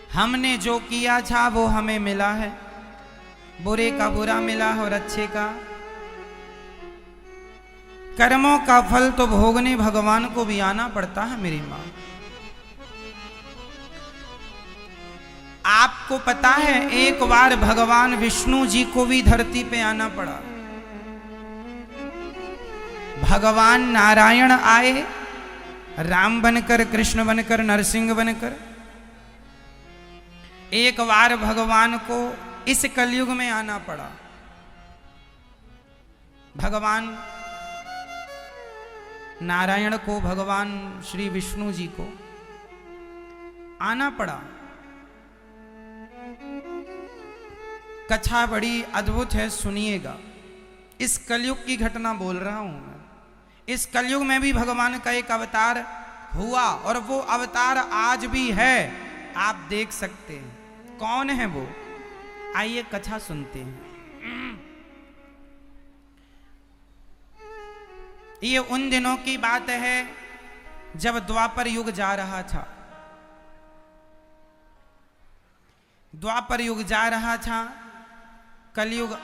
हमने जो किया था वो हमें मिला है, बुरे का बुरा मिला और अच्छे का। कर्मों का फल तो भोगने भगवान को भी आना पड़ता है मेरी मां। आपको पता है एक बार भगवान विष्णु जी को भी धरती पे आना पड़ा। भगवान नारायण आए राम बनकर, कृष्ण बनकर, नरसिंह बनकर। एक बार भगवान को इस कलयुग में आना पड़ा। भगवान नारायण को, भगवान श्री विष्णु जी को आना पड़ा। कथा बड़ी अद्भुत है, सुनिएगा। इस कलयुग की घटना बोल रहा हूं मैं। इस कलयुग में भी भगवान का एक अवतार हुआ और वो अवतार आज भी है, आप देख सकते हैं। कौन है वो? आइए कथा सुनते हैं। ये उन दिनों की बात है जब द्वापर युग जा रहा था। द्वापर युग जा रहा था, कलयुग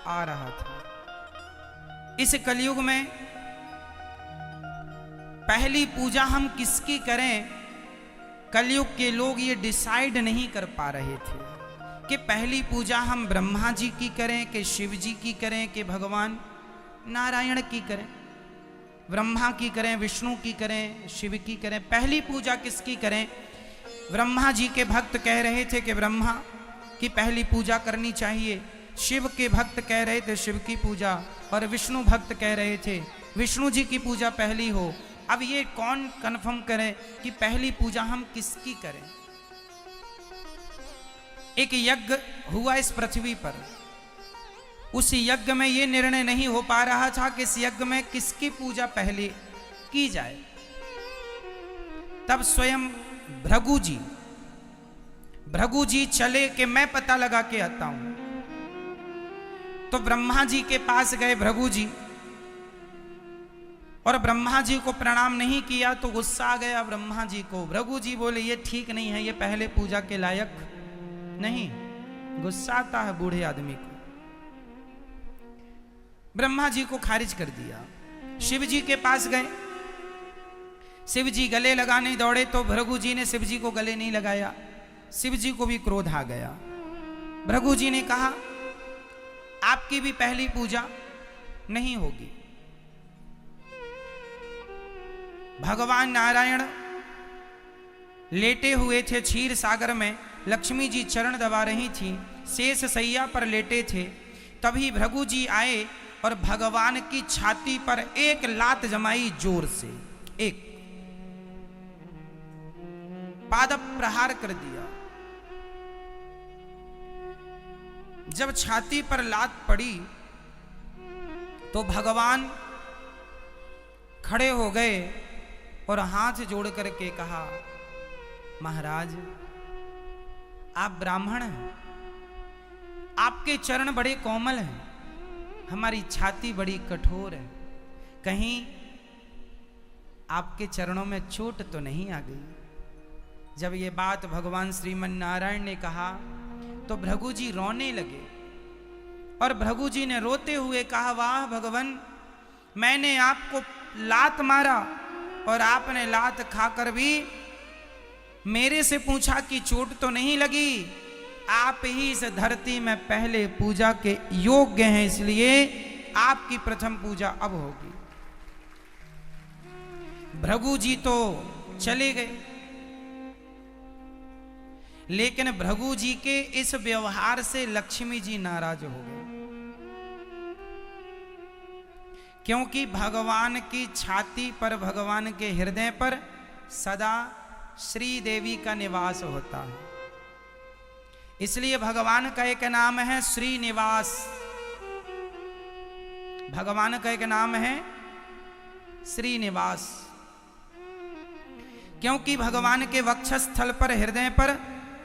आ रहा था। इस कलयुग में पहली पूजा हम किसकी करें, कलयुग के लोग ये डिसाइड नहीं कर पा रहे थे कि पहली पूजा हम ब्रह्मा जी की करें कि शिव जी की करें कि भगवान नारायण की करें। ब्रह्मा की करें, विष्णु की करें, शिव की करें, पहली पूजा किसकी करें। ब्रह्मा जी के भक्त कह रहे थे कि ब्रह्मा की पहली पूजा करनी चाहिए, शिव के भक्त कह रहे थे शिव की पूजा, और विष्णु भक्त कह रहे थे विष्णु जी की पूजा पहली हो। अब ये कौन कंफर्म करे कि पहली पूजा हम किसकी करें। एक यज्ञ हुआ इस पृथ्वी पर, उस यज्ञ में ये निर्णय नहीं हो पा रहा था कि इस यज्ञ में किसकी पूजा पहले की जाए। तब स्वयं भृगु जी चले कि मैं पता लगा के आता हूं। तो ब्रह्मा जी के पास गए भृगु जी, और ब्रह्मा जी को प्रणाम नहीं किया तो गुस्सा आ गया ब्रह्मा जी को। भृगु जी बोले ये ठीक नहीं है, ये पहले पूजा के लायक नहीं। गुस्सा आता है बूढ़े आदमी को। ब्रह्मा जी को खारिज कर दिया। शिव जी के पास गए, शिव जी गले लगाने दौड़े तो भृगु जी ने शिव जी को गले नहीं लगाया। शिव जी को भी क्रोध आ गया। भृगु जी ने कहा आपकी भी पहली पूजा नहीं होगी। भगवान नारायण लेटे हुए थे क्षीर सागर में, लक्ष्मी जी चरण दबा रही थी, शेष सैया पर लेटे थे। तभी भृगु जी आए और भगवान की छाती पर एक लात जमाई जोर से, एक पाद प्रहार कर दिया। जब छाती पर लात पड़ी तो भगवान खड़े हो गए और हाथ जोड़ करके कहा महाराज आप ब्राह्मण हैं, आपके चरण बड़े कोमल हैं, हमारी छाती बड़ी कठोर है, कहीं आपके चरणों में चोट तो नहीं आ गई। जब ये बात भगवान श्रीमन नारायण ने कहा तो भृगु जी रोने लगे, और भृगु जी ने रोते हुए कहा वाह भगवान, मैंने आपको लात मारा और आपने लात खाकर भी मेरे से पूछा कि चोट तो नहीं लगी। आप ही इस धरती में पहले पूजा के योग्य हैं, इसलिए आपकी प्रथम पूजा अब होगी। भृगु जी तो चले गए, लेकिन भृगु जी के इस व्यवहार से लक्ष्मी जी नाराज हो गए, क्योंकि भगवान की छाती पर, भगवान के हृदय पर सदा श्री देवी का निवास होता है। इसलिए भगवान का एक नाम है श्रीनिवास। भगवान का एक नाम है श्रीनिवास, क्योंकि भगवान के वक्षस्थल पर, हृदय पर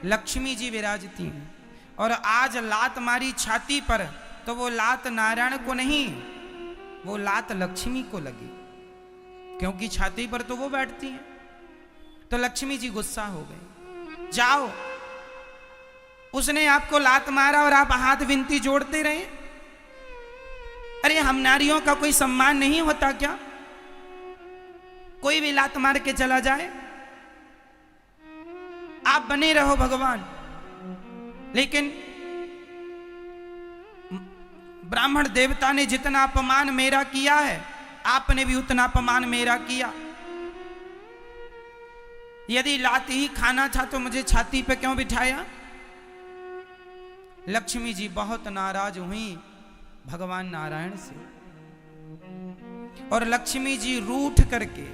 लक्ष्मी जी विराजती हैं। और आज लात मारी छाती पर तो वो लात नारायण को नहीं, वो लात लक्ष्मी को लगी, क्योंकि छाती पर तो वो बैठती हैं। तो लक्ष्मी जी गुस्सा हो गई। जाओ। उसने आपको लात मारा और आप हाथ विनती जोड़ते रहे। अरे हम नारियों का कोई सम्मान नहीं होता क्या? कोई भी लात मार के चला जाए, आप बने रहो भगवान। लेकिन ब्राह्मण देवता ने जितना अपमान मेरा किया है, आपने भी उतना अपमान मेरा किया। यदि लात ही खाना था तो मुझे छाती पे क्यों बिठाया? लक्ष्मी जी बहुत नाराज हुई भगवान नारायण से, और लक्ष्मी जी रूठ करके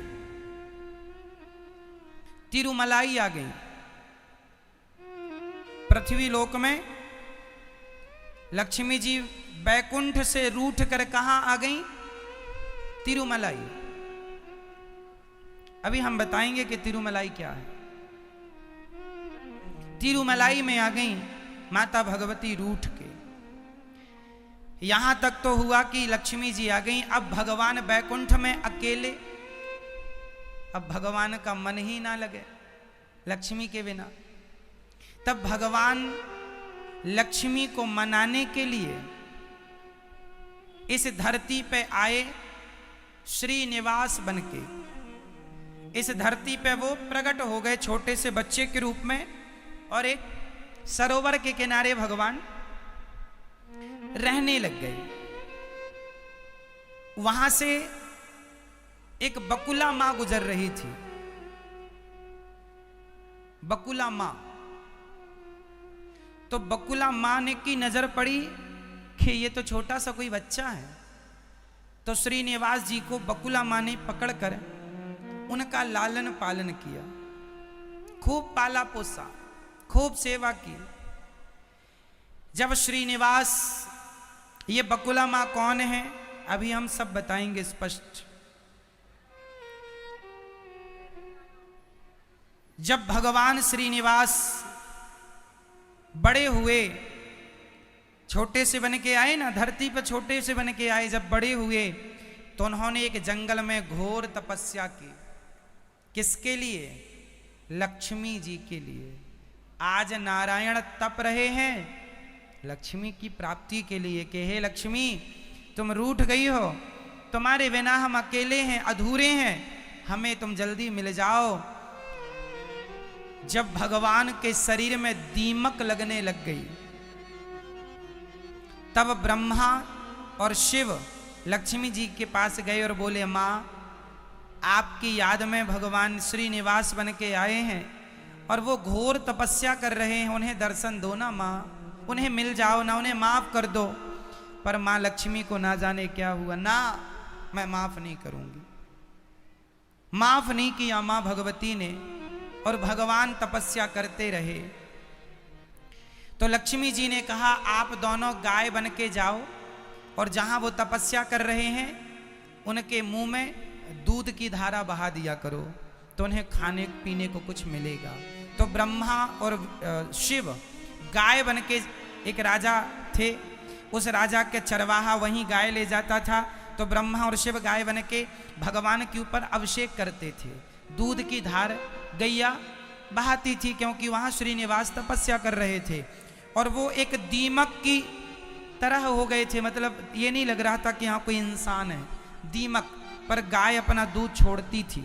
तिरुमलाई आ गई। पृथ्वी लोक में लक्ष्मी जी बैकुंठ से रूठ कर कहां आ गई? तिरुमलाई। अभी हम बताएंगे कि तिरुमलाई क्या है। तिरुमलाई में आ गई माता भगवती रूठ के। यहां तक तो हुआ कि लक्ष्मी जी आ गई। अब भगवान बैकुंठ में अकेले, अब भगवान का मन ही ना लगे लक्ष्मी के बिना। तब भगवान लक्ष्मी को मनाने के लिए इस धरती पे आए श्रीनिवास बनके। इस धरती पे वो प्रकट हो गए छोटे से बच्चे के रूप में, और एक सरोवर के किनारे भगवान रहने लग गए। वहां से एक बकुला मां गुजर रही थी। बकुला मां, तो बकुला मां ने की नजर पड़ी कि ये तो छोटा सा कोई बच्चा है। तो श्रीनिवास जी को बकुला मां ने पकड़कर उनका लालन पालन किया, खूब पाला पोसा, खूब सेवा की। जब श्रीनिवास, ये बकुला मां कौन है अभी हम सब बताएंगे स्पष्ट। जब भगवान श्रीनिवास बड़े हुए, छोटे से बन के आए ना, धरती पर छोटे से बन के आए, जब बड़े हुए तो उन्होंने एक जंगल में घोर तपस्या की। किसके लिए? लक्ष्मी जी के लिए। आज नारायण तप रहे हैं लक्ष्मी की प्राप्ति के लिए कि हे लक्ष्मी, तुम रूठ गई हो, तुम्हारे बिना हम अकेले हैं, अधूरे हैं, हमें तुम जल्दी मिल जाओ। जब भगवान के शरीर में दीमक लगने लग गई, तब ब्रह्मा और शिव लक्ष्मी जी के पास गए और बोले, मां आपकी याद में भगवान श्रीनिवास बन के आए हैं और वो घोर तपस्या कर रहे हैं, उन्हें दर्शन दो ना मां, उन्हें मिल जाओ ना, उन्हें माफ कर दो। पर मां लक्ष्मी को ना जाने क्या हुआ, ना मैं माफ नहीं करूंगी। माफ नहीं किया मां भगवती ने, और भगवान तपस्या करते रहे। तो लक्ष्मी जी ने कहा, आप दोनों गाय बन के जाओ और जहां वो तपस्या कर रहे हैं उनके मुंह में दूध की धारा बहा दिया करो, तो उन्हें खाने पीने को कुछ मिलेगा। तो ब्रह्मा और शिव गाय बन के, एक राजा थे, उस राजा के चरवाहा वहीं गाय ले जाता था। तो ब्रह्मा और शिव गाय बन के भगवान के ऊपर अभिषेक करते थे। दूध की धार गैया बहाती थी, क्योंकि वहां श्रीनिवास तपस्या कर रहे थे। और वो एक दीमक की तरह हो गए थे, मतलब ये नहीं लग रहा था कि यहाँ कोई इंसान है, दीमक। पर गाय अपना दूध छोड़ती थी।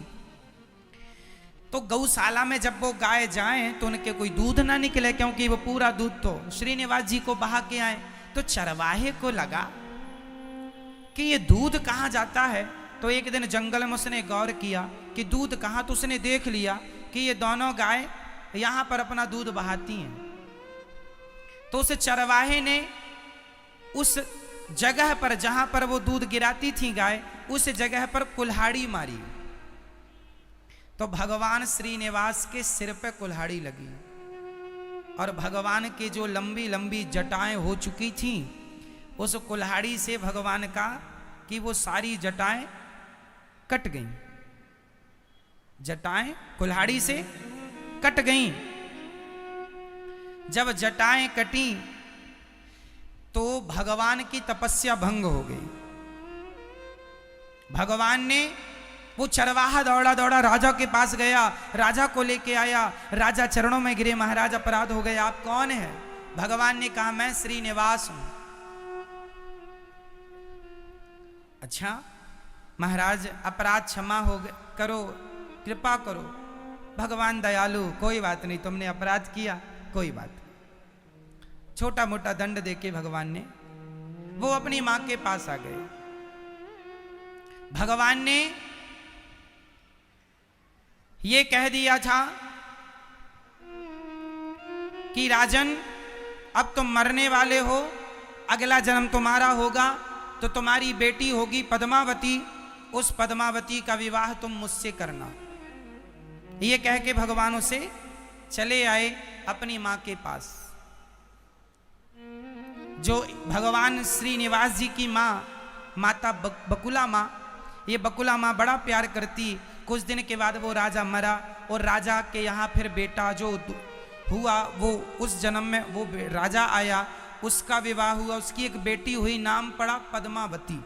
तो गौशाला में जब वो गाय जाएं तो उनके कोई दूध ना निकले, क्योंकि वो पूरा दूध तो श्रीनिवास जी को बहा के आए। तो चरवाहे को लगा कि ये दूध कहाँ जाता है। तो एक दिन जंगल में उसने गौर किया कि दूध कहाँ, तो उसने देख लिया कि ये दोनों गाय यहाँ पर अपना दूध बहाती हैं। तो उस चरवाहे ने उस जगह पर जहां पर वो दूध गिराती थी गाय, उस जगह पर कुल्हाड़ी मारी। तो भगवान श्रीनिवास के सिर पे कुल्हाड़ी लगी, और भगवान की जो लंबी लंबी जटाएं हो चुकी थी, उस कुल्हाड़ी से भगवान का कि वो सारी जटाएं कट गईं। जटाएं कुल्हाड़ी से कट गईं। जब जटाएं कटी तो भगवान की तपस्या भंग हो गई। भगवान ने वो चरवाहा दौड़ा दौड़ा राजा के पास गया, राजा को लेके आया, राजा चरणों में गिरे, महाराज अपराध हो गया, आप कौन है? भगवान ने कहा मैं श्रीनिवास हूं। अच्छा महाराज अपराध क्षमा करो, कृपा करो। भगवान दयालु, कोई बात नहीं, तुमने अपराध किया, कोई बात नहीं। छोटा मोटा दंड देके भगवान ने, वो अपनी मां के पास आ गए। भगवान ने ये कह दिया था कि राजन अब तुम मरने वाले हो, अगला जन्म तुम्हारा होगा तो तुम्हारी बेटी होगी पद्मावती, उस पद्मावती का विवाह तुम मुझसे करना। ये कह के भगवान उसे चले आए अपनी मां के पास। जो भगवान श्रीनिवास जी की मां, माता बकुला मां, ये बकुला मां बड़ा प्यार करती। कुछ दिन के बाद वो राजा मरा और राजा के यहाँ फिर बेटा जो हुआ, वो उस जन्म में वो राजा आया, उसका विवाह हुआ, उसकी एक बेटी हुई, नाम पड़ा पद्मावती।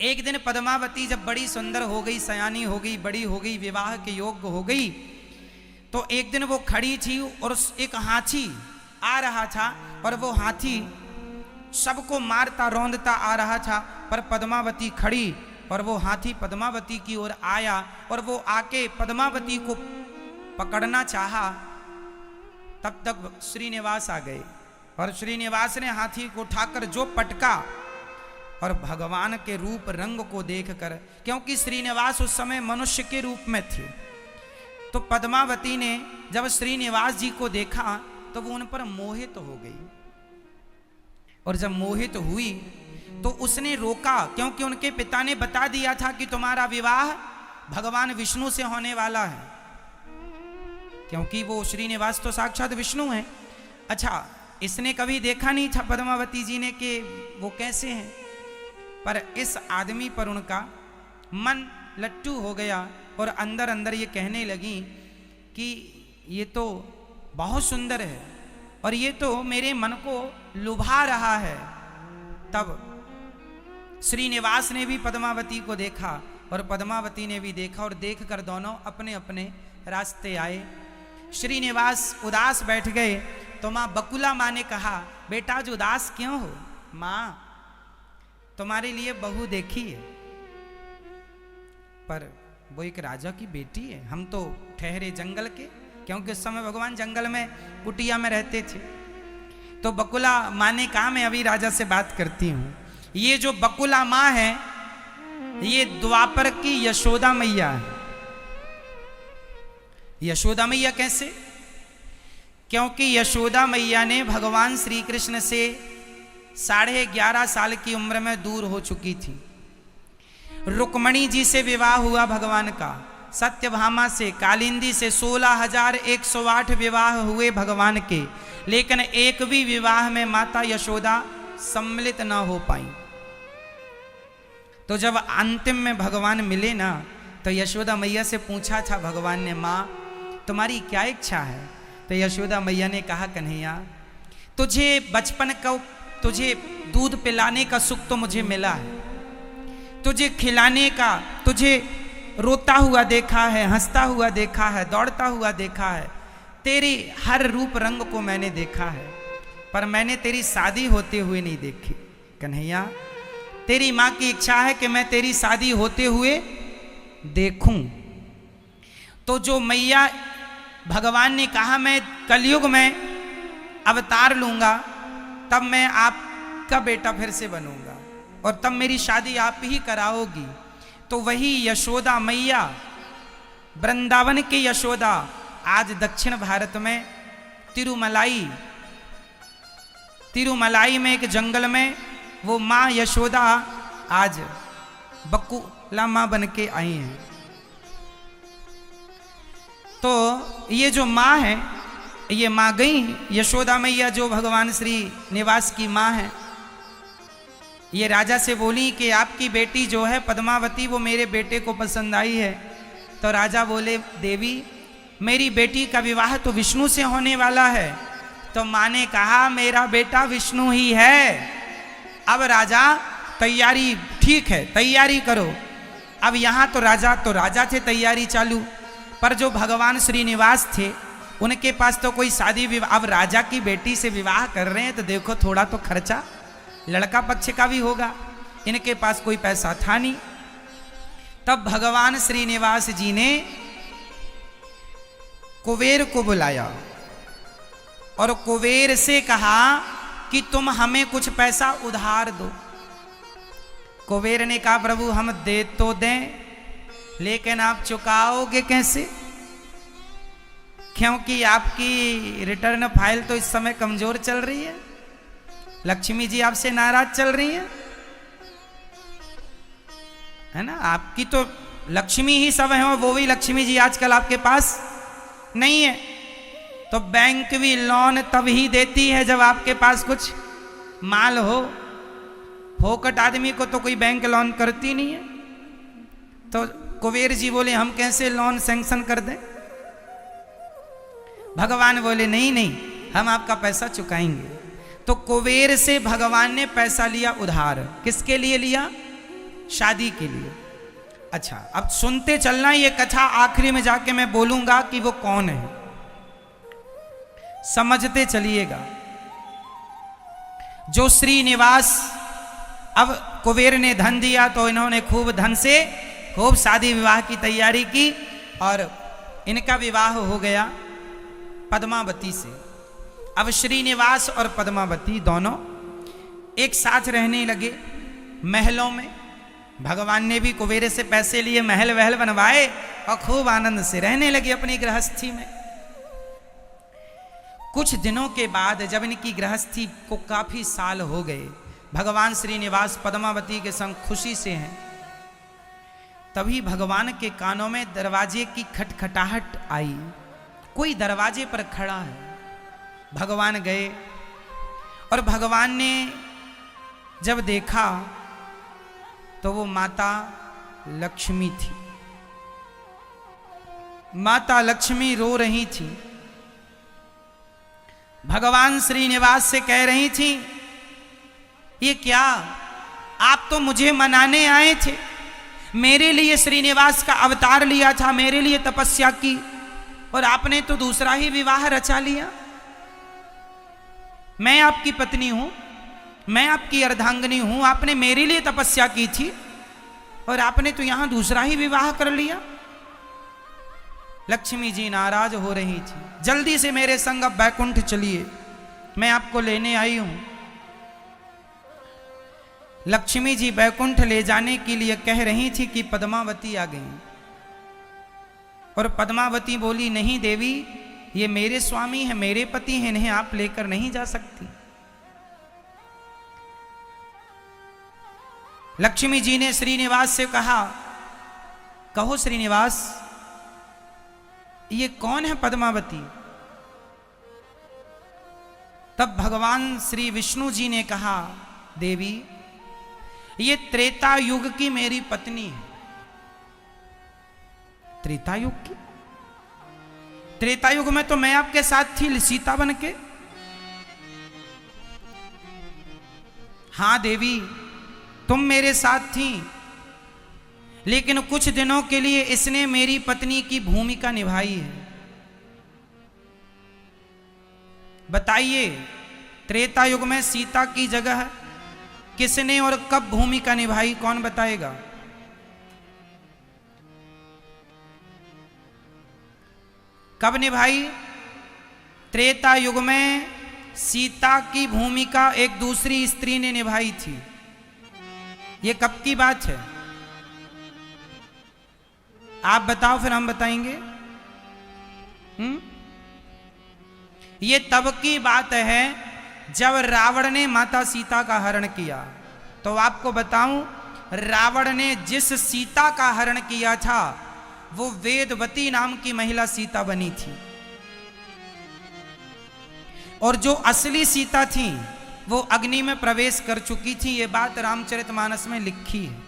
एक दिन पद्मावती जब बड़ी सुंदर हो गई, सयानी हो गई, बड़ी हो गई, विवाह के योग्य हो गई, तो एक दिन वो खड़ी थी और एक हाथी आ रहा था और वो हाथी सबको मारता रौंदता आ रहा था, पर पद्मावती खड़ी और वो हाथी पद्मावती की ओर आया और वो आके पद्मावती को पकड़ना चाहा। तब तक श्रीनिवास आ गए और श्रीनिवास ने हाथी को उठाकर जो पटका, और भगवान के रूप रंग को देखकर, क्योंकि श्रीनिवास उस समय मनुष्य के रूप में थे, तो पद्मावती ने जब श्रीनिवास जी को देखा तो वो उन पर मोहित हो गई। और जब मोहित हुई तो उसने रोका, क्योंकि उनके पिता ने बता दिया था कि तुम्हारा विवाह भगवान विष्णु से होने वाला है, क्योंकि वो श्रीनिवास तो साक्षात विष्णु हैं। अच्छा, इसने कभी देखा नहीं था पद्मावती जी ने कि वो कैसे हैं, पर इस आदमी पर उनका मन लट्टू हो गया और अंदर अंदर ये कहने लगी कि ये तो बहुत सुंदर है और ये तो मेरे मन को लुभा रहा है। तब श्रीनिवास ने भी पद्मावती को देखा और पद्मावती ने भी देखा, और देखकर दोनों अपने अपने रास्ते आए। श्रीनिवास उदास बैठ गए तो माँ बकुला माँ ने कहा, बेटा आज उदास क्यों हो? माँ तुम्हारे लिए बहू देखी है, पर वो एक राजा की बेटी है, हम तो ठहरे जंगल के, क्योंकि उस समय भगवान जंगल में कुटिया में रहते थे। तो बकुला माँ ने कहा मैं अभी राजा से बात करती हूँ। ये जो बकुला माँ है ये द्वापर की यशोदा मैया है। यशोदा मैया कैसे? क्योंकि यशोदा मैया ने भगवान श्री कृष्ण से 11.5 साल की उम्र में दूर हो चुकी थी। रुक्मणी जी से विवाह हुआ भगवान का, सत्यभामा से, कालिंदी से 16,108 विवाह हुए भगवान के, लेकिन एक भी विवाह में माता यशोदा सम्मिलित ना हो पाई। तो जब अंतिम में भगवान मिले ना, तो यशोदा मैया से पूछा था भगवान ने, माँ तुम्हारी क्या इच्छा है? तो यशोदा मैया ने कहा, कन्हैया तुझे बचपन का, तुझे दूध पिलाने का सुख तो मुझे मिला है, तुझे खिलाने का, तुझे रोता हुआ देखा है, हंसता हुआ देखा है, दौड़ता हुआ देखा है, तेरे हर रूप रंग को मैंने देखा है, पर मैंने तेरी शादी होते हुए नहीं देखी। कन्हैया तेरी माँ की इच्छा है कि मैं तेरी शादी होते हुए देखूं। तो जो मैया, भगवान ने कहा मैं कलयुग में अवतार लूंगा, तब मैं आपका बेटा फिर से बनूंगा और तब मेरी शादी आप ही कराओगी। तो वही यशोदा मैया, वृंदावन के यशोदा, आज दक्षिण भारत में तिरुमलाई में एक जंगल में वो माँ यशोदा आज बकुला माँ बन के आई हैं। तो ये जो माँ है, ये माँ गई यशोदा मैया, जो भगवान श्री निवास की माँ है, ये राजा से बोली कि आपकी बेटी जो है पद्मावती, वो मेरे बेटे को पसंद आई है। तो राजा बोले, देवी मेरी बेटी का विवाह तो विष्णु से होने वाला है। तो माँ ने कहा, मेरा बेटा विष्णु ही है। अब राजा तैयारी, ठीक है तैयारी करो। अब यहाँ तो राजा थे, तैयारी चालू, पर जो भगवान श्रीनिवास थे उनके पास तो कोई शादी विवाह, अब राजा की बेटी से विवाह कर रहे हैं तो देखो थोड़ा तो खर्चा लड़का पक्ष का भी होगा, इनके पास कोई पैसा था नहीं। तब भगवान श्रीनिवास जी ने कुबेर को बुलाया और कुबेर से कहा कि तुम हमें कुछ पैसा उधार दो। कुबेर ने कहा प्रभु हम दे तो दें, लेकिन आप चुकाओगे कैसे, क्योंकि आपकी रिटर्न फाइल तो इस समय कमजोर चल रही है, लक्ष्मी जी आपसे नाराज चल रही है ना, आपकी तो लक्ष्मी ही सब है, वो भी लक्ष्मी जी आजकल आपके पास नहीं है। तो बैंक भी लोन तब ही देती है जब आपके पास कुछ माल हो, फोकट आदमी को तो कोई बैंक लोन करती नहीं है। तो कुबेर जी बोले हम कैसे लोन सैंक्शन कर दें। भगवान बोले नहीं नहीं, हम आपका पैसा चुकाएंगे। तो कुबेर से भगवान ने पैसा लिया उधार, किसके लिए लिया, शादी के लिए। अच्छा अब सुनते चलना, ये कथा आखिरी में जाके मैं बोलूंगा कि वो कौन है, समझते चलिएगा। जो श्रीनिवास, अब कुबेर ने धन दिया तो इन्होंने खूब धन से खूब शादी विवाह की तैयारी की और इनका विवाह हो गया पद्मावती से। अब श्रीनिवास और पद्मावती दोनों एक साथ रहने लगे महलों में। भगवान ने भी कुबेर से पैसे लिए, महल वहल बनवाए और खूब आनंद से रहने लगे अपनी गृहस्थी में। कुछ दिनों के बाद जब इनकी गृहस्थी को काफी साल हो गए, भगवान श्रीनिवास पद्मावती के संग खुशी से हैं, तभी भगवान के कानों में दरवाजे की खटखटाहट आई। कोई दरवाजे पर खड़ा है। भगवान गए और भगवान ने जब देखा तो वो माता लक्ष्मी थी। माता लक्ष्मी रो रही थी। भगवान श्रीनिवास से कह रही थी ये क्या, आप तो मुझे मनाने आए थे, मेरे लिए श्रीनिवास का अवतार लिया था, मेरे लिए तपस्या की, और आपने तो दूसरा ही विवाह रचा लिया। मैं आपकी पत्नी हूं, मैं आपकी अर्धांगिनी हूं, आपने मेरे लिए तपस्या की थी और आपने तो यहां दूसरा ही विवाह कर लिया। लक्ष्मी जी नाराज हो रही थी। जल्दी से मेरे संग अब बैकुंठ चलिए, मैं आपको लेने आई हूं। लक्ष्मी जी बैकुंठ ले जाने के लिए कह रही थी कि पद्मावती आ गई, और पद्मावती बोली नहीं देवी, ये मेरे स्वामी हैं, मेरे पति हैं, इन्हें आप लेकर नहीं जा सकती। लक्ष्मी जी ने श्रीनिवास से कहा कहो श्रीनिवास, ये कौन है पद्मावती। तब भगवान श्री विष्णु जी ने कहा देवी, ये त्रेता युग की मेरी पत्नी है। त्रेता युग की? त्रेता युग में तो मैं आपके साथ थी सीता बन के। हां देवी, तुम मेरे साथ थी, लेकिन कुछ दिनों के लिए इसने मेरी पत्नी की भूमिका निभाई है। बताइए, त्रेता युग में सीता की जगह किसने और कब भूमिका निभाई, कौन बताएगा? कब निभाई? त्रेता युग में सीता की भूमिका एक दूसरी स्त्री ने निभाई थी। ये कब की बात है? आप बताओ, फिर हम बताएंगे। ये तब की बात है जब रावण ने माता सीता का हरण किया। तो आपको बताऊं, रावण ने जिस सीता का हरण किया था वो वेदवती नाम की महिला सीता बनी थी, और जो असली सीता थी वो अग्नि में प्रवेश कर चुकी थी। ये बात रामचरितमानस में लिखी है।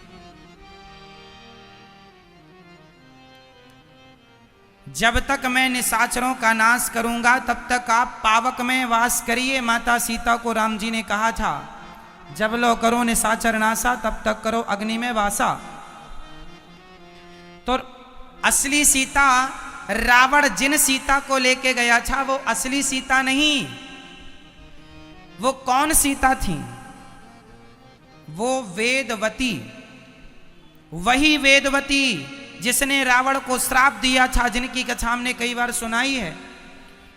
जब तक मैं निशाचरों का नाश करूंगा तब तक आप पावक में वास करिए, माता सीता को राम जी ने कहा था। जब लो करो निशाचर नासा, तब तक करो अग्नि में वासा। तो असली सीता, रावण जिन सीता को लेके गया था वो असली सीता नहीं। वो कौन सीता थी? वो वेदवती, वही वेदवती जिसने रावण को श्राप दिया था, जिनकी कथा हमने कई बार सुनाई है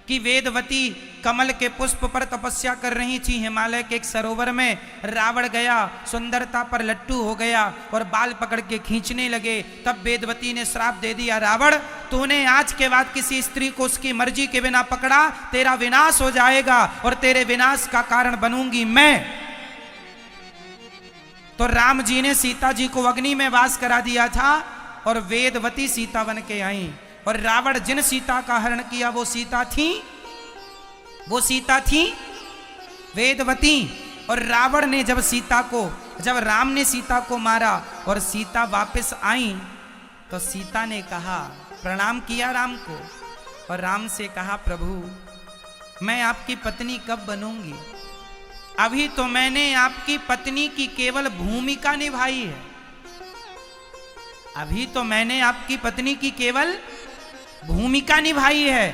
कि वेदवती कमल के पुष्प पर तपस्या कर रही थी हिमालय के एक सरोवर में। रावण गया, सुंदरता पर लट्टू हो गया और बाल पकड़ के खींचने लगे। तब वेदवती ने श्राप दे दिया, रावण तूने आज के बाद किसी स्त्री को उसकी मर्जी के बिना पकड़ा, तेरा विनाश हो जाएगा और तेरे विनाश का कारण बनूंगी मैं। तो राम जी ने सीता जी को अग्नि में वास करा दिया था और वेदवती सीता बन के आई। और रावण जिन सीता का हरण किया वो सीता थी वेदवती। और रावण ने जब राम ने सीता को मारा और सीता वापस आई तो सीता ने कहा, प्रणाम किया राम को और राम से कहा, प्रभु मैं आपकी पत्नी कब बनूंगी? अभी तो मैंने आपकी पत्नी की केवल भूमिका निभाई है। अभी तो मैंने आपकी पत्नी की केवल भूमिका निभाई है।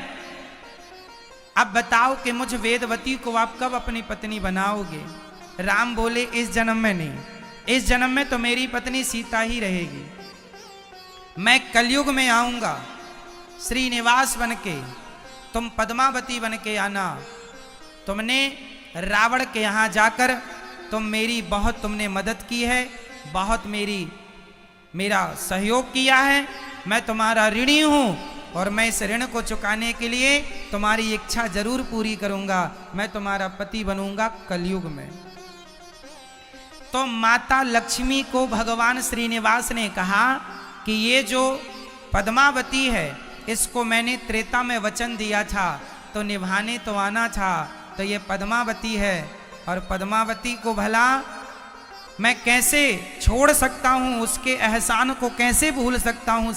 अब बताओ कि मुझ वेदवती को आप कब अपनी पत्नी बनाओगे? राम बोले, इस जन्म में नहीं, इस जन्म में तो मेरी पत्नी सीता ही रहेगी। मैं कलयुग में आऊंगा श्रीनिवास बन के, तुम पद्मावती बन के आना। तुमने रावण के यहां जाकर तुमने मदद की है, बहुत मेरा सहयोग किया है। मैं तुम्हारा ऋणी हूं और मैं इस ऋण को चुकाने के लिए तुम्हारी इच्छा जरूर पूरी करूंगा। मैं तुम्हारा पति बनूंगा कलयुग में। तो माता लक्ष्मी को भगवान श्रीनिवास ने कहा कि ये जो पद्मावती है इसको मैंने त्रेता में वचन दिया था तो निभाने तो आना था। तो ये पद्मावती है और पद्मावती को भला मैं कैसे छोड़ सकता हूं, उसके एहसान को कैसे भूल सकता हूं?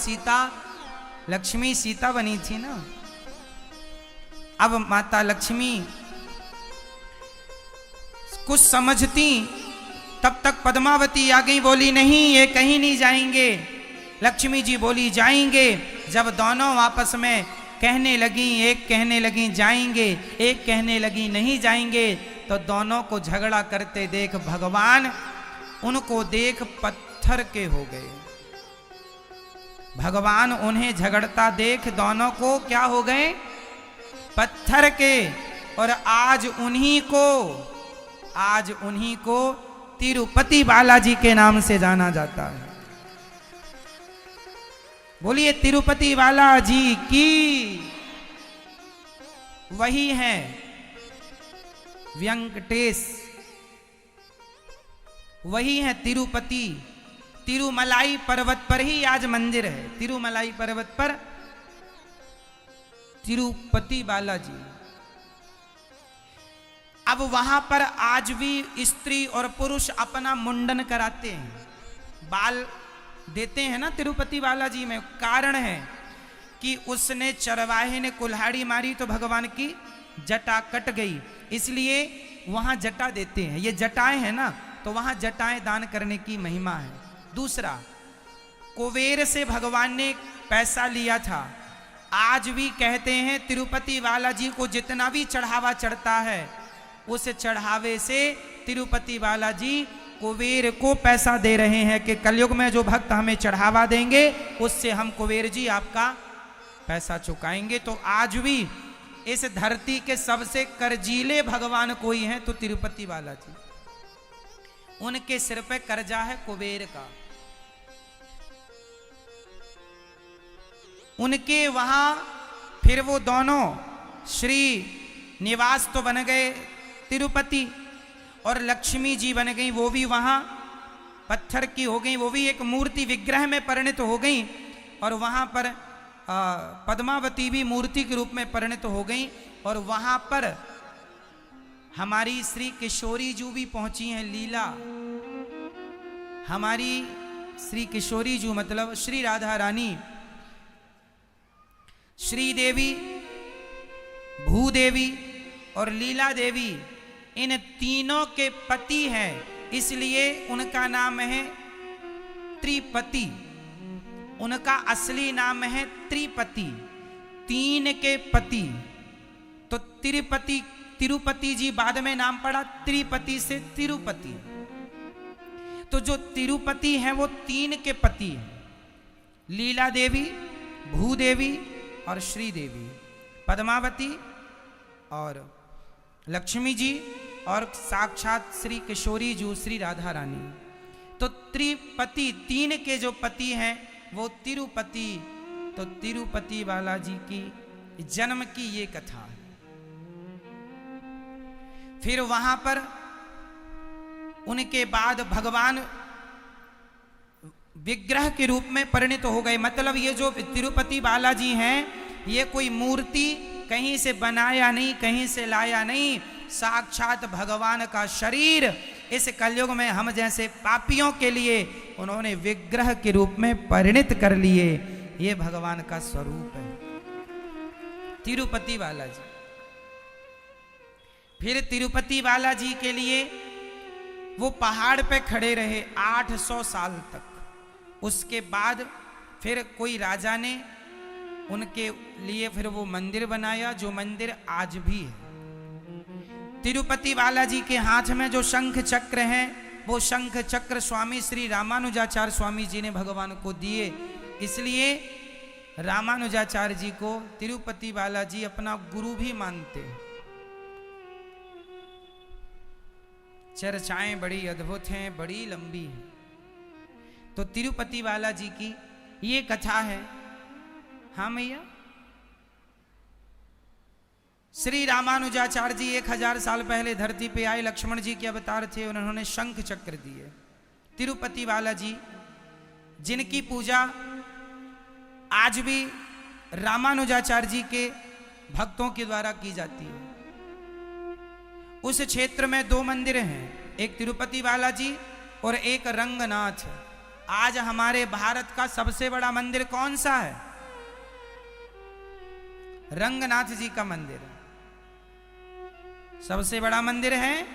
लक्ष्मी सीता बनी थी ना। अब माता लक्ष्मी कुछ समझती, तब तक पद्मावती आ गई, बोली नहीं ये कहीं नहीं जाएंगे। लक्ष्मी जी बोली जाएंगे। जब दोनों आपस में कहने लगी, एक कहने लगी जाएंगे, एक कहने लगी नहीं जाएंगे, तो दोनों को झगड़ा करते देख भगवान उनको देख पत्थर के हो गए। भगवान उन्हें झगड़ता देख दोनों को क्या हो गए? पत्थर के। और आज उन्हीं को तिरुपति बालाजी के नाम से जाना जाता है। बोलिए तिरुपति बालाजी की। वही है वेंकटेश, वही है तिरुपति। तिरुमलाई पर्वत पर ही आज मंदिर है। तिरुमलाई पर्वत पर तिरुपति बालाजी। अब वहां पर आज भी स्त्री और पुरुष अपना मुंडन कराते हैं, बाल देते हैं ना तिरुपति बालाजी में। कारण है कि उसने चरवाहे ने कुल्हाड़ी मारी तो भगवान की जटा कट गई, इसलिए वहां जटा देते हैं। ये जटाएं हैं ना, तो वहां जटाएं दान करने की महिमा है। दूसरा, कुबेर से भगवान ने पैसा लिया था। आज भी कहते हैं तिरुपति बालाजी को जितना भी चढ़ावा चढ़ता है, उस चढ़ावे से तिरुपति बालाजी कुबेर को पैसा दे रहे हैं कि कलयुग में जो भक्त हमें चढ़ावा देंगे उससे हम कुबेर जी आपका पैसा चुकाएंगे। तो आज भी इस धरती के सबसे कर्जीले भगवान कोई हैं तो तिरुपति बालाजी। उनके सिर पे कर्जा है कुबेर का। उनके वहां फिर वो दोनों श्री निवास तो बन गए तिरुपति, और लक्ष्मी जी बन गई, वो भी वहां पत्थर की हो गई, वो भी एक मूर्ति विग्रह में परिणत हो गई। और वहां पर पद्मावती भी मूर्ति के रूप में परिणत हो गई। और वहां पर हमारी श्री किशोरी जू भी पहुंची हैं लीला। हमारी श्री किशोरी जू मतलब श्री राधा रानी, श्री देवी, भूदेवी और लीला देवी, इन तीनों के पति हैं, इसलिए उनका नाम है त्रिपति। उनका असली नाम है त्रिपति, तीन के पति। तो तिरुपति, तिरुपति जी बाद में नाम पड़ा त्रिपति से तिरुपति। तो जो तिरुपति है वो तीन के पति हैं, लीला देवी, भूदेवी और श्री देवी, पद्मावती और लक्ष्मी जी और साक्षात श्री किशोरी जो श्री राधा रानी। तो त्रिपति, तीन के जो पति हैं वो तिरुपति। तो तिरुपति बालाजी की जन्म की ये कथा है। फिर वहां पर उनके बाद भगवान विग्रह के रूप में परिणत हो गए। मतलब ये जो तिरुपति बालाजी हैं ये कोई मूर्ति कहीं से बनाया नहीं, कहीं से लाया नहीं, साक्षात भगवान का शरीर इस कलयुग में हम जैसे पापियों के लिए उन्होंने विग्रह के रूप में परिणत कर लिए। ये भगवान का स्वरूप है तिरुपति बालाजी। फिर तिरुपति बालाजी के लिए वो पहाड़ पे खड़े रहे 800 साल तक। उसके बाद फिर कोई राजा ने उनके लिए फिर वो मंदिर बनाया, जो मंदिर आज भी है। तिरुपति बालाजी के हाथ में जो शंख चक्र है वो शंख चक्र स्वामी श्री रामानुजाचार्य स्वामी जी ने भगवान को दिए। इसलिए रामानुजाचार्य जी को तिरुपति बालाजी अपना गुरु भी मानते हैं। चर्चाएं बड़ी अद्भुत हैं, बड़ी लंबी हैं। तो तिरुपति बालाजी की ये कथा है। हाँ मैया, श्री रामानुजाचार्य जी 1000 साल पहले धरती पे आए, लक्ष्मण जी के अवतार थे, उन्होंने शंख चक्र दिए। तिरुपति बालाजी जिनकी पूजा आज भी रामानुजाचार्य जी के भक्तों के द्वारा की जाती है। उस क्षेत्र में 2 मंदिर हैं, एक तिरुपति बालाजी और एक रंगनाथ। आज हमारे भारत का सबसे बड़ा मंदिर कौन सा है? रंगनाथ जी का मंदिर सबसे बड़ा मंदिर है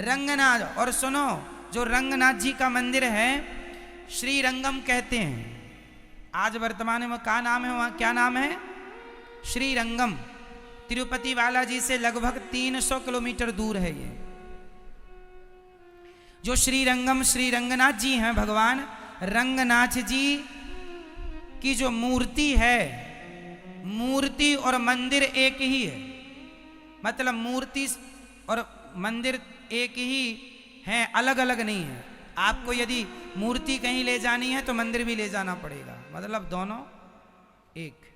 रंगनाथ। और सुनो, जो रंगनाथ जी का मंदिर है श्री रंगम कहते हैं। आज वर्तमान में क्या नाम है वहां? क्या नाम है? श्री रंगम। तिरुपति बालाजी से लगभग 300 किलोमीटर दूर है ये। जो श्री रंगम, श्री रंगनाथ जी हैं, भगवान रंगनाथ जी की जो मूर्ति है, मूर्ति और मंदिर एक ही है। मतलब मूर्ति और मंदिर एक ही हैं, अलग अलग नहीं है। आपको यदि मूर्ति कहीं ले जानी है तो मंदिर भी ले जाना पड़ेगा, मतलब दोनों एक।